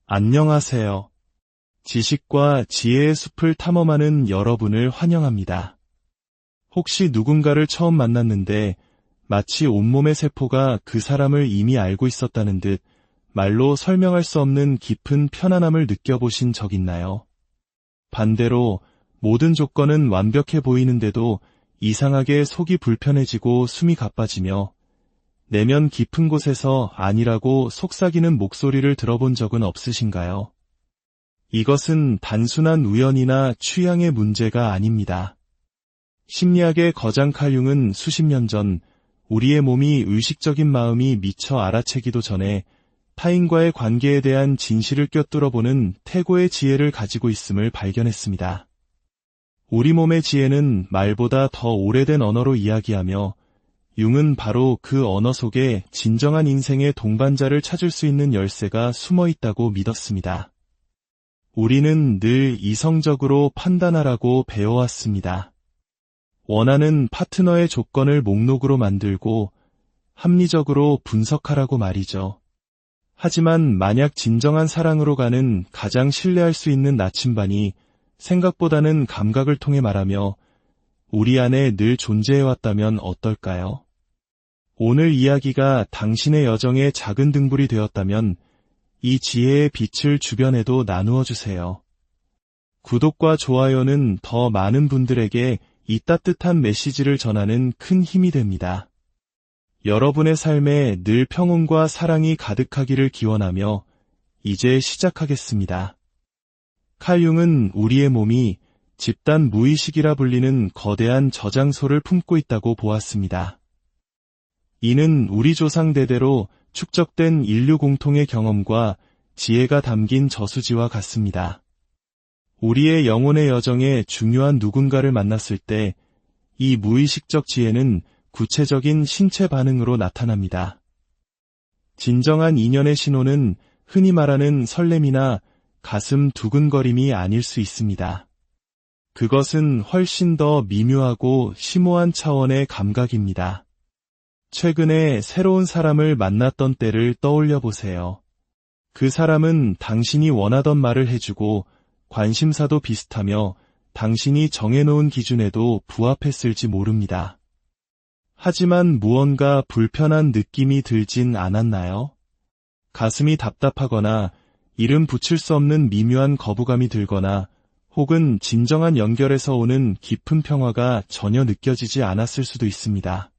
안녕하세요. 지식과 지혜의 숲을 탐험하는 여러분을 환영합니다. 혹시 누군가를 처음 만났는데 마치 온몸의 세포가 그 사람을 이미 알고 있었다는 듯 말로 설명할 수 없는 깊은 편안함을 느껴보신 적 있나요? 반대로 모든 조건은 완벽해 보이는데도 이상하게 속이 불편해지고 숨이 가빠지며 내면 깊은 곳에서 아니라고 속삭이는 목소리를 들어본 적은 없으신가요? 이것은 단순한 우연이나 취향의 문제가 아닙니다. 심리학의 거장 칼 융은 수십 년 전 우리의 몸이 의식적인 마음이 미처 알아채기도 전에 타인과의 관계에 대한 진실을 꿰뚫어보는 태고의 지혜를 가지고 있음을 발견했습니다. 우리 몸의 지혜는 말보다 더 오래된 언어로 이야기하며 융은 바로 그 언어 속에 진정한 인생의 동반자를 찾을 수 있는 열쇠가 숨어 있다고 믿었습니다. 우리는 늘 이성적으로 판단하라고 배워왔습니다. 원하는 파트너의 조건을 목록으로 만들고 합리적으로 분석하라고 말이죠. 하지만 만약 진정한 사랑으로 가는 가장 신뢰할 수 있는 나침반이 생각보다는 감각을 통해 말하며 우리 안에 늘 존재해왔다면 어떨까요? 오늘 이야기가 당신의 여정의 작은 등불이 되었다면 이 지혜의 빛을 주변에도 나누어 주세요. 구독과 좋아요는 더 많은 분들에게 이 따뜻한 메시지를 전하는 큰 힘이 됩니다. 여러분의 삶에 늘 평온과 사랑이 가득하기를 기원하며 이제 시작하겠습니다. 칼 융은 우리의 몸이 집단 무의식이라 불리는 거대한 저장소를 품고 있다고 보았습니다. 이는 우리 조상 대대로 축적된 인류 공통의 경험과 지혜가 담긴 저수지와 같습니다. 우리의 영혼의 여정에 중요한 누군가를 만났을 때 이 무의식적 지혜는 구체적인 신체 반응으로 나타납니다. 진정한 인연의 신호는 흔히 말하는 설렘이나 가슴 두근거림이 아닐 수 있습니다. 그것은 훨씬 더 미묘하고 심오한 차원의 감각입니다. 최근에 새로운 사람을 만났던 때를 떠올려 보세요. 그 사람은 당신이 원하던 말을 해주고 관심사도 비슷하며 당신이 정해놓은 기준에도 부합했을지 모릅니다. 하지만 무언가 불편한 느낌이 들진 않았나요? 가슴이 답답하거나 이름 붙일 수 없는 미묘한 거부감이 들거나 혹은 진정한 연결에서 오는 깊은 평화가 전혀 느껴지지 않았을 수도 있습니다.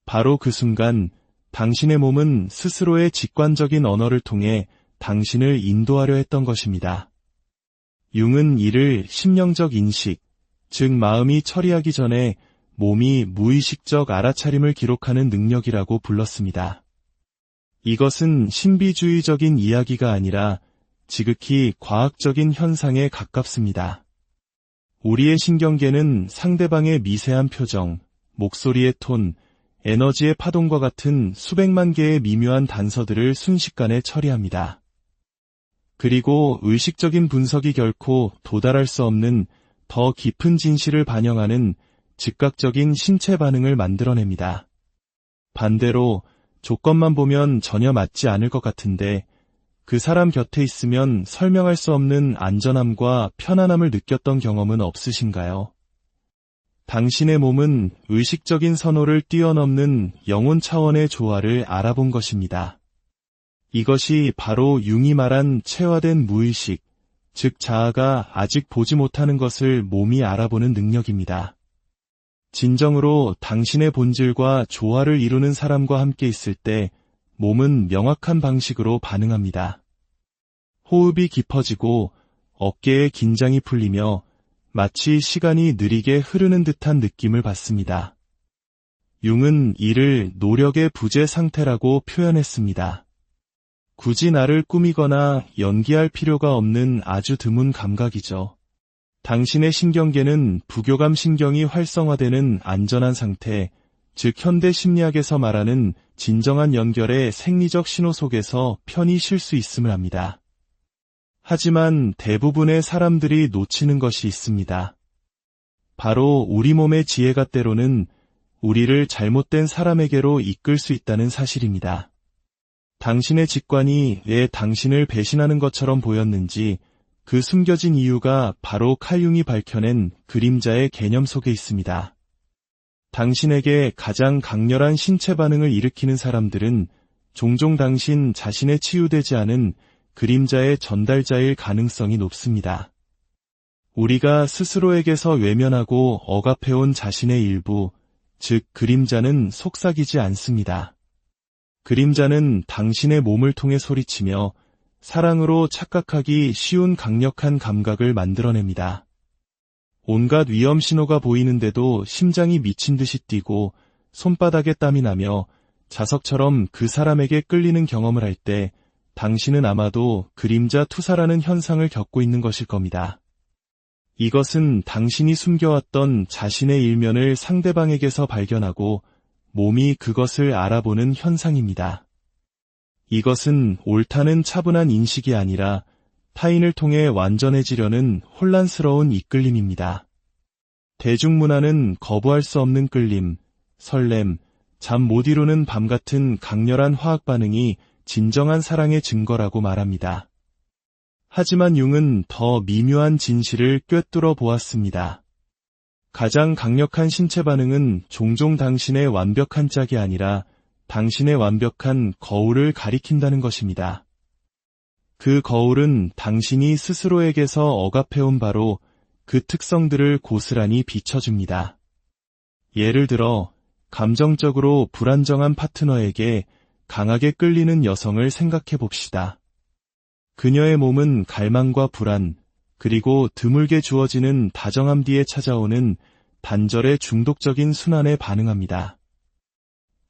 바로 그 순간 당신의 몸은 스스로의 직관적인 언어를 통해 당신을 인도하려 했던 것입니다. 융은 이를 심령적 인식, 즉 마음이 처리하기 전에 몸이 무의식적 알아차림을 기록하는 능력이라고 불렀습니다. 이것은 신비주의적인 이야기가 아니라 지극히 과학적인 현상에 가깝습니다. 우리의 신경계는 상대방의 미세한 표정, 목소리의 톤, 에너지의 파동과 같은 수백만 개의 미묘한 단서들을 순식간에 처리합니다. 그리고 의식적인 분석이 결코 도달할 수 없는 더 깊은 진실을 반영하는 즉각적인 신체 반응을 만들어냅니다. 반대로 조건만 보면 전혀 맞지 않을 것 같은데 그 사람 곁에 있으면 설명할 수 없는 안전함과 편안함을 느꼈던 경험은 없으신가요? 당신의 몸은 의식적인 선호를 뛰어넘는 영혼 차원의 조화를 알아본 것입니다. 이것이 바로 융이 말한 체화된 무의식, 즉 자아가 아직 보지 못하는 것을 몸이 알아보는 능력입니다. 진정으로 당신의 본질과 조화를 이루는 사람과 함께 있을 때 몸은 명확한 방식으로 반응합니다. 호흡이 깊어지고 어깨의 긴장이 풀리며 마치 시간이 느리게 흐르는 듯한 느낌을 받습니다. 융은 이를 노력의 부재 상태라고 표현했습니다. 굳이 나를 꾸미거나 연기할 필요가 없는 아주 드문 감각이죠. 당신의 신경계는 부교감 신경이 활성화되는 안전한 상태, 즉 현대 심리학에서 말하는 진정한 연결의 생리적 신호 속에서 편히 쉴 수 있음을 합니다. 하지만 대부분의 사람들이 놓치는 것이 있습니다. 바로 우리 몸의 지혜가 때로는 우리를 잘못된 사람에게로 이끌 수 있다는 사실입니다. 당신의 직관이 왜 당신을 배신하는 것처럼 보였는지 그 숨겨진 이유가 바로 칼 융이 밝혀낸 그림자의 개념 속에 있습니다. 당신에게 가장 강렬한 신체 반응을 일으키는 사람들은 종종 당신 자신의 치유되지 않은 그림자의 전달자일 가능성이 높습니다. 우리가 스스로에게서 외면하고 억압해온 자신의 일부, 즉 그림자는 속삭이지 않습니다. 그림자는 당신의 몸을 통해 소리치며 사랑으로 착각하기 쉬운 강력한 감각을 만들어냅니다. 온갖 위험 신호가 보이는데도 심장이 미친 듯이 뛰고 손바닥에 땀이 나며 자석처럼 그 사람에게 끌리는 경험을 할 때 당신은 아마도 그림자 투사라는 현상을 겪고 있는 것일 겁니다. 이것은 당신이 숨겨왔던 자신의 일면을 상대방에게서 발견하고 몸이 그것을 알아보는 현상입니다. 이것은 옳다는 차분한 인식이 아니라 타인을 통해 완전해지려는 혼란스러운 이끌림입니다. 대중문화는 거부할 수 없는 끌림, 설렘, 잠 못 이루는 밤 같은 강렬한 화학 반응이 진정한 사랑의 증거라고 말합니다. 하지만 융은 더 미묘한 진실을 꿰뚫어 보았습니다. 가장 강력한 신체 반응은 종종 당신의 완벽한 짝이 아니라 당신의 완벽한 거울을 가리킨다는 것입니다. 그 거울은 당신이 스스로에게서 억압해온 바로 그 특성들을 고스란히 비춰줍니다. 예를 들어 감정적으로 불안정한 파트너에게 강하게 끌리는 여성을 생각해 봅시다. 그녀의 몸은 갈망과 불안, 그리고 드물게 주어지는 다정함 뒤에 찾아오는 단절의 중독적인 순환에 반응합니다.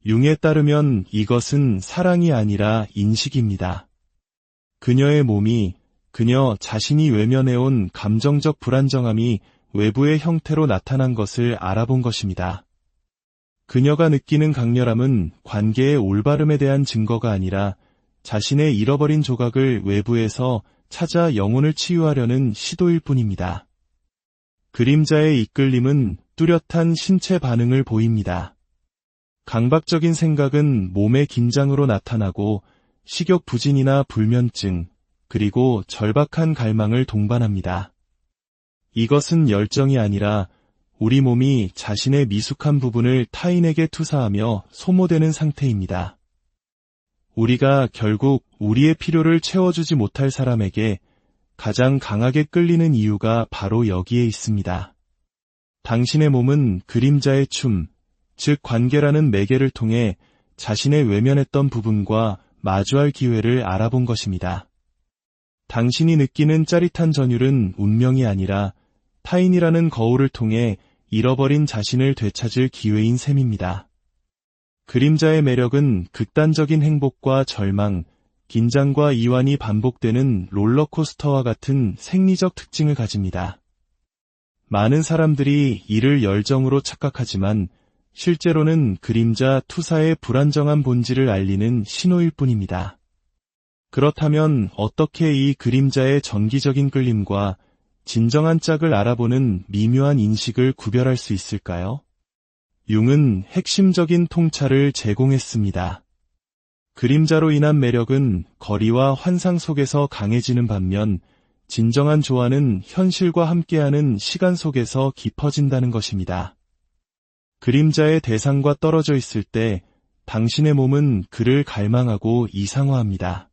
융에 따르면 이것은 사랑이 아니라 인식입니다. 그녀의 몸이 그녀 자신이 외면해온 감정적 불안정함이 외부의 형태로 나타난 것을 알아본 것입니다. 그녀가 느끼는 강렬함은 관계의 올바름에 대한 증거가 아니라 자신의 잃어버린 조각을 외부에서 찾아 영혼을 치유하려는 시도일 뿐입니다. 그림자의 이끌림은 뚜렷한 신체 반응을 보입니다. 강박적인 생각은 몸의 긴장으로 나타나고 식욕 부진이나 불면증, 그리고 절박한 갈망을 동반합니다. 이것은 열정이 아니라 우리 몸이 자신의 미숙한 부분을 타인에게 투사하며 소모되는 상태입니다. 우리가 결국 우리의 필요를 채워주지 못할 사람에게 가장 강하게 끌리는 이유가 바로 여기에 있습니다. 당신의 몸은 그림자의 춤, 즉 관계라는 매개를 통해 자신의 외면했던 부분과 마주할 기회를 알아본 것입니다. 당신이 느끼는 짜릿한 전율은 운명이 아니라 타인이라는 거울을 통해 잃어버린 자신을 되찾을 기회인 셈입니다. 그림자의 매력은 극단적인 행복과 절망, 긴장과 이완이 반복되는 롤러코스터와 같은 생리적 특징을 가집니다. 많은 사람들이 이를 열정으로 착각하지만 실제로는 그림자 투사의 불안정한 본질을 알리는 신호일 뿐입니다. 그렇다면 어떻게 이 그림자의 전기적인 끌림과 진정한 짝을 알아보는 미묘한 인식을 구별할 수 있을까요? 융은 핵심적인 통찰을 제공했습니다. 그림자로 인한 매력은 거리와 환상 속에서 강해지는 반면 진정한 조화는 현실과 함께하는 시간 속에서 깊어진다는 것입니다. 그림자의 대상과 떨어져 있을 때 당신의 몸은 그를 갈망하고 이상화합니다.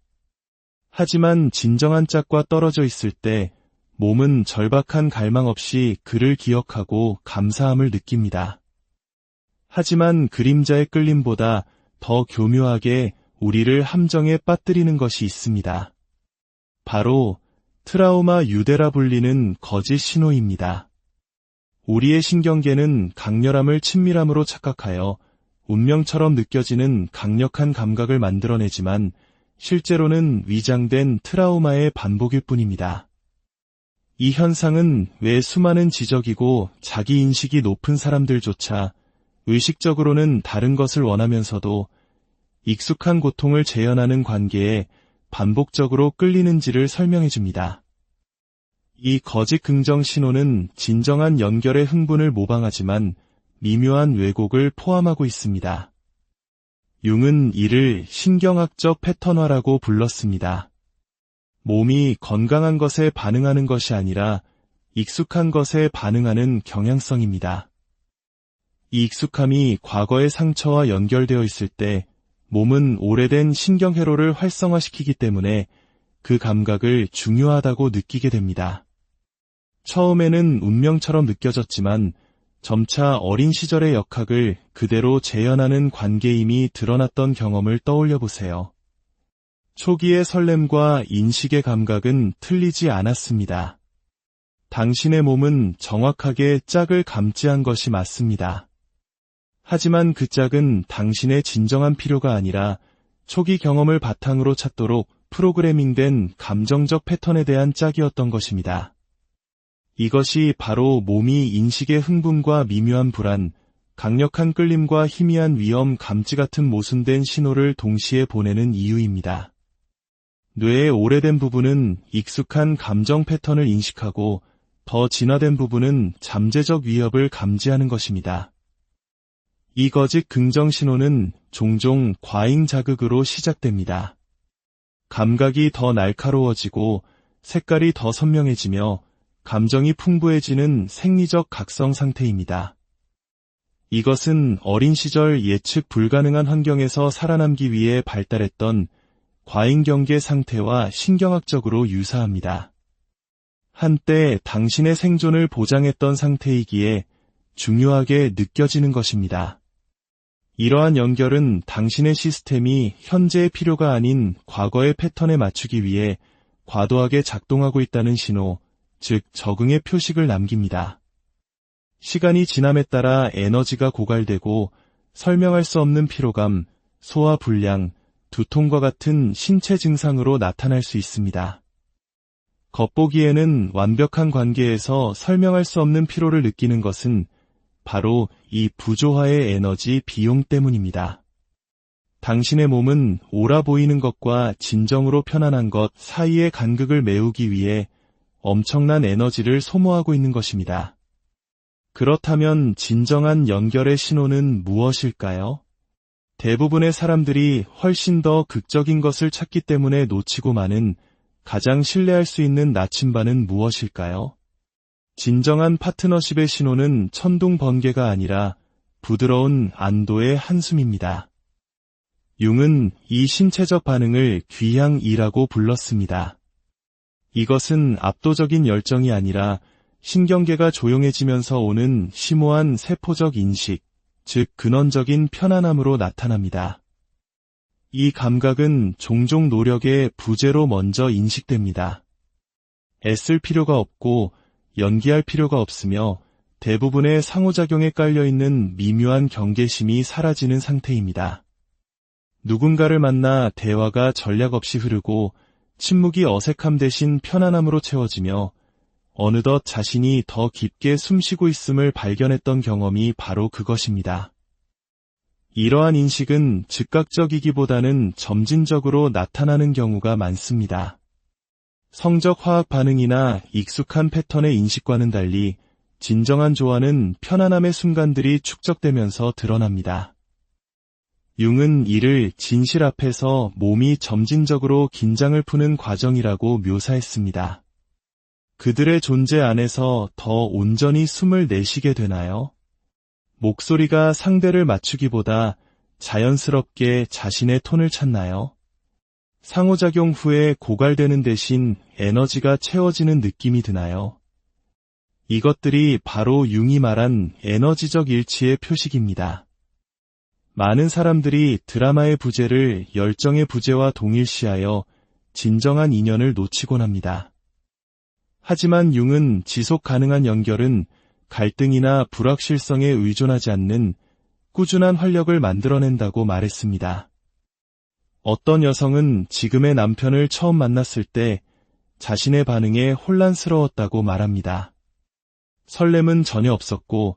하지만 진정한 짝과 떨어져 있을 때 몸은 절박한 갈망 없이 그를 기억하고 감사함을 느낍니다. 하지만 그림자의 끌림보다 더 교묘하게 우리를 함정에 빠뜨리는 것이 있습니다. 바로 트라우마 유대라 불리는 거짓 신호입니다. 우리의 신경계는 강렬함을 친밀함으로 착각하여 운명처럼 느껴지는 강력한 감각을 만들어내지만 실제로는 위장된 트라우마의 반복일 뿐입니다. 이 현상은 왜 수많은 지적이고 자기인식이 높은 사람들조차 의식적으로는 다른 것을 원하면서도 익숙한 고통을 재현하는 관계에 반복적으로 끌리는지를 설명해 줍니다. 이 거짓 긍정 신호는 진정한 연결의 흥분을 모방하지만 미묘한 왜곡을 포함하고 있습니다. 융은 이를 신경학적 패턴화라고 불렀습니다. 몸이 건강한 것에 반응하는 것이 아니라 익숙한 것에 반응하는 경향성입니다. 이 익숙함이 과거의 상처와 연결되어 있을 때 몸은 오래된 신경회로를 활성화시키기 때문에 그 감각을 중요하다고 느끼게 됩니다. 처음에는 운명처럼 느껴졌지만 점차 어린 시절의 역학을 그대로 재현하는 관계임이 드러났던 경험을 떠올려 보세요. 초기의 설렘과 인식의 감각은 틀리지 않았습니다. 당신의 몸은 정확하게 짝을 감지한 것이 맞습니다. 하지만 그 짝은 당신의 진정한 필요가 아니라 초기 경험을 바탕으로 찾도록 프로그래밍된 감정적 패턴에 대한 짝이었던 것입니다. 이것이 바로 몸이 인식의 흥분과 미묘한 불안, 강력한 끌림과 희미한 위험 감지 같은 모순된 신호를 동시에 보내는 이유입니다. 뇌의 오래된 부분은 익숙한 감정 패턴을 인식하고 더 진화된 부분은 잠재적 위협을 감지하는 것입니다. 이 거짓 긍정 신호는 종종 과잉 자극으로 시작됩니다. 감각이 더 날카로워지고 색깔이 더 선명해지며 감정이 풍부해지는 생리적 각성 상태입니다. 이것은 어린 시절 예측 불가능한 환경에서 살아남기 위해 발달했던 과잉 경계 상태와 신경학적으로 유사합니다. 한때 당신의 생존을 보장했던 상태이기에 중요하게 느껴지는 것입니다. 이러한 연결은 당신의 시스템이 현재의 필요가 아닌 과거의 패턴에 맞추기 위해 과도하게 작동하고 있다는 신호, 즉 적응의 표식을 남깁니다. 시간이 지남에 따라 에너지가 고갈되고 설명할 수 없는 피로감, 소화 불량, 두통과 같은 신체 증상으로 나타날 수 있습니다. 겉보기에는 완벽한 관계에서 설명할 수 없는 피로를 느끼는 것은 바로 이 부조화의 에너지 비용 때문입니다. 당신의 몸은 옳아 보이는 것과 진정으로 편안한 것 사이의 간극을 메우기 위해 엄청난 에너지를 소모하고 있는 것입니다. 그렇다면 진정한 연결의 신호는 무엇일까요? 대부분의 사람들이 훨씬 더 극적인 것을 찾기 때문에 놓치고 마는 가장 신뢰할 수 있는 나침반은 무엇일까요? 진정한 파트너십의 신호는 천둥 번개가 아니라 부드러운 안도의 한숨입니다. 융은 이 신체적 반응을 귀향이라고 불렀습니다. 이것은 압도적인 열정이 아니라 신경계가 조용해지면서 오는 심오한 세포적 인식, 즉 근원적인 편안함으로 나타납니다. 이 감각은 종종 노력의 부재로 먼저 인식됩니다. 애쓸 필요가 없고 연기할 필요가 없으며 대부분의 상호작용에 깔려있는 미묘한 경계심이 사라지는 상태입니다. 누군가를 만나 대화가 전략 없이 흐르고 침묵이 어색함 대신 편안함으로 채워지며 어느덧 자신이 더 깊게 숨쉬고 있음을 발견했던 경험이 바로 그것입니다. 이러한 인식은 즉각적이기보다는 점진적으로 나타나는 경우가 많습니다. 성적 화학 반응이나 익숙한 패턴의 인식과는 달리 진정한 조화는 편안함의 순간들이 축적되면서 드러납니다. 융은 이를 진실 앞에서 몸이 점진적으로 긴장을 푸는 과정이라고 묘사했습니다. 그들의 존재 안에서 더 온전히 숨을 내쉬게 되나요? 목소리가 상대를 맞추기보다 자연스럽게 자신의 톤을 찾나요? 상호작용 후에 고갈되는 대신 에너지가 채워지는 느낌이 드나요? 이것들이 바로 융이 말한 에너지적 일치의 표식입니다. 많은 사람들이 드라마의 부재를 열정의 부재와 동일시하여 진정한 인연을 놓치곤 합니다. 하지만 융은 지속 가능한 연결은 갈등이나 불확실성에 의존하지 않는 꾸준한 활력을 만들어낸다고 말했습니다. 어떤 여성은 지금의 남편을 처음 만났을 때 자신의 반응에 혼란스러웠다고 말합니다. 설렘은 전혀 없었고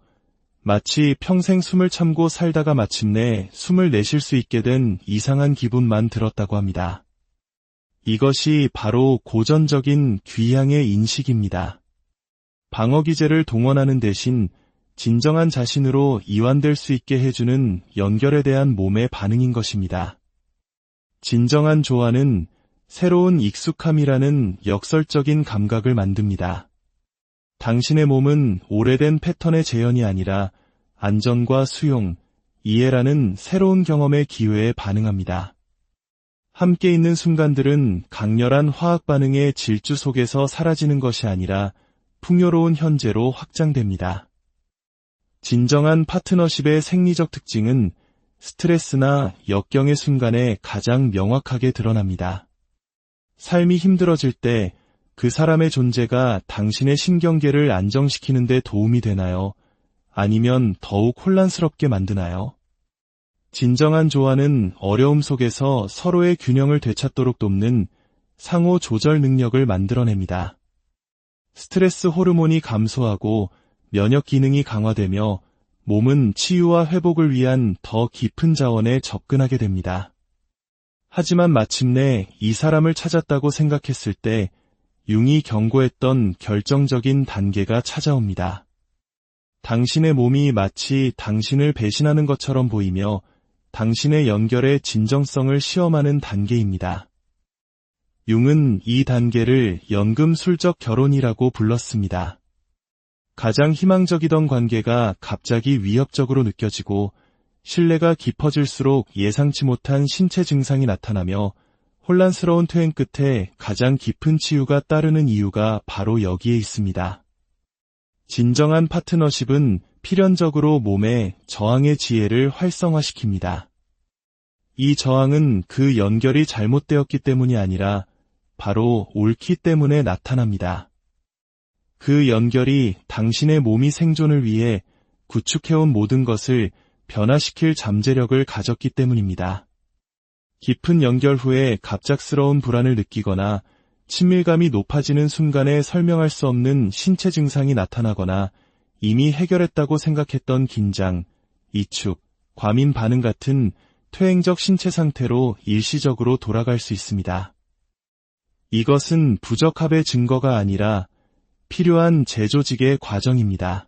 마치 평생 숨을 참고 살다가 마침내 숨을 내쉴 수 있게 된 이상한 기분만 들었다고 합니다. 이것이 바로 고전적인 귀향의 인식입니다. 방어기제를 동원하는 대신 진정한 자신으로 이완될 수 있게 해주는 연결에 대한 몸의 반응인 것입니다. 진정한 조화는 새로운 익숙함이라는 역설적인 감각을 만듭니다. 당신의 몸은 오래된 패턴의 재현이 아니라 안전과 수용, 이해라는 새로운 경험의 기회에 반응합니다. 함께 있는 순간들은 강렬한 화학 반응의 질주 속에서 사라지는 것이 아니라 풍요로운 현재로 확장됩니다. 진정한 파트너십의 생리적 특징은 스트레스나 역경의 순간에 가장 명확하게 드러납니다. 삶이 힘들어질 때 그 사람의 존재가 당신의 신경계를 안정시키는 데 도움이 되나요? 아니면 더욱 혼란스럽게 만드나요? 진정한 조화는 어려움 속에서 서로의 균형을 되찾도록 돕는 상호 조절 능력을 만들어냅니다. 스트레스 호르몬이 감소하고 면역 기능이 강화되며 몸은 치유와 회복을 위한 더 깊은 자원에 접근하게 됩니다. 하지만 마침내 이 사람을 찾았다고 생각했을 때 융이 경고했던 결정적인 단계가 찾아옵니다. 당신의 몸이 마치 당신을 배신하는 것처럼 보이며 당신의 연결의 진정성을 시험하는 단계입니다. 융은 이 단계를 연금술적 결혼이라고 불렀습니다. 가장 희망적이던 관계가 갑자기 위협적으로 느껴지고 신뢰가 깊어질수록 예상치 못한 신체 증상이 나타나며 혼란스러운 퇴행 끝에 가장 깊은 치유가 따르는 이유가 바로 여기에 있습니다. 진정한 파트너십은 필연적으로 몸의 저항의 지혜를 활성화시킵니다. 이 저항은 그 연결이 잘못되었기 때문이 아니라 바로 옳기 때문에 나타납니다. 그 연결이 당신의 몸이 생존을 위해 구축해온 모든 것을 변화시킬 잠재력을 가졌기 때문입니다. 깊은 연결 후에 갑작스러운 불안을 느끼거나 친밀감이 높아지는 순간에 설명할 수 없는 신체 증상이 나타나거나 이미 해결했다고 생각했던 긴장, 이축, 과민 반응 같은 퇴행적 신체 상태로 일시적으로 돌아갈 수 있습니다. 이것은 부적합의 증거가 아니라 필요한 재조직의 과정입니다.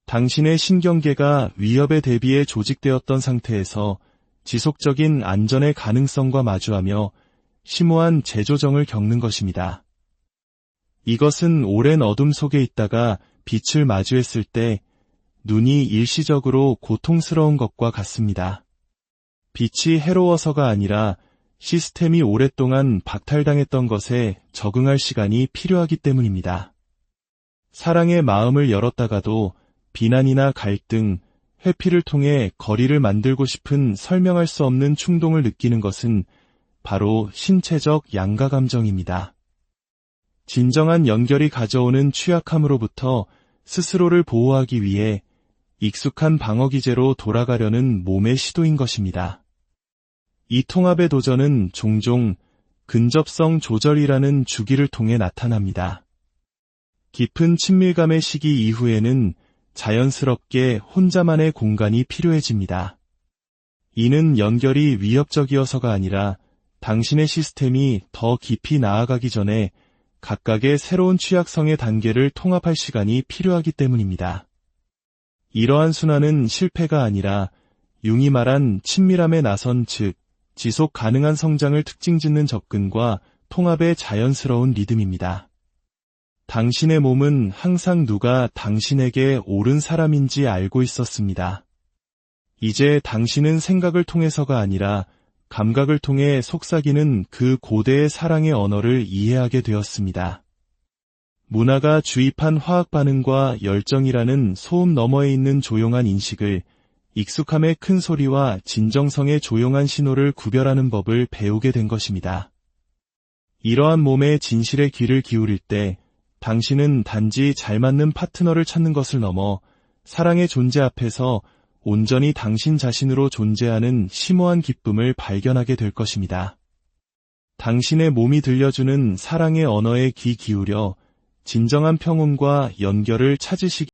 당신의 신경계가 위협에 대비해 조직되었던 상태에서 지속적인 안전의 가능성과 마주하며 심오한 재조정을 겪는 것입니다. 이것은 오랜 어둠 속에 있다가 빛을 마주했을 때 눈이 일시적으로 고통스러운 것과 같습니다. 빛이 해로워서가 아니라 시스템이 오랫동안 박탈당했던 것에 적응할 시간이 필요하기 때문입니다. 사랑의 마음을 열었다가도 비난이나 갈등, 회피를 통해 거리를 만들고 싶은 설명할 수 없는 충동을 느끼는 것은 바로 신체적 양가 감정입니다. 진정한 연결이 가져오는 취약함으로부터 스스로를 보호하기 위해 익숙한 방어 기제로 돌아가려는 몸의 시도인 것입니다. 이 통합의 도전은 종종 근접성 조절이라는 주기를 통해 나타납니다. 깊은 친밀감의 시기 이후에는 자연스럽게 혼자만의 공간이 필요해집니다. 이는 연결이 위협적이어서가 아니라 당신의 시스템이 더 깊이 나아가기 전에 각각의 새로운 취약성의 단계를 통합할 시간이 필요하기 때문입니다. 이러한 순환은 실패가 아니라 융이 말한 친밀함에 나선 즉 지속 가능한 성장을 특징 짓는 접근과 통합의 자연스러운 리듬입니다. 당신의 몸은 항상 누가 당신에게 옳은 사람인지 알고 있었습니다. 이제 당신은 생각을 통해서가 아니라 감각을 통해 속삭이는 그 고대의 사랑의 언어를 이해하게 되었습니다. 문화가 주입한 화학 반응과 열정이라는 소음 너머에 있는 조용한 인식을 익숙함의 큰 소리와 진정성의 조용한 신호를 구별하는 법을 배우게 된 것입니다. 이러한 몸의 진실에 귀를 기울일 때 당신은 단지 잘 맞는 파트너를 찾는 것을 넘어 사랑의 존재 앞에서 온전히 당신 자신으로 존재하는 심오한 기쁨을 발견하게 될 것입니다. 당신의 몸이 들려주는 사랑의 언어에 귀 기울여 진정한 평온과 연결을 찾으시기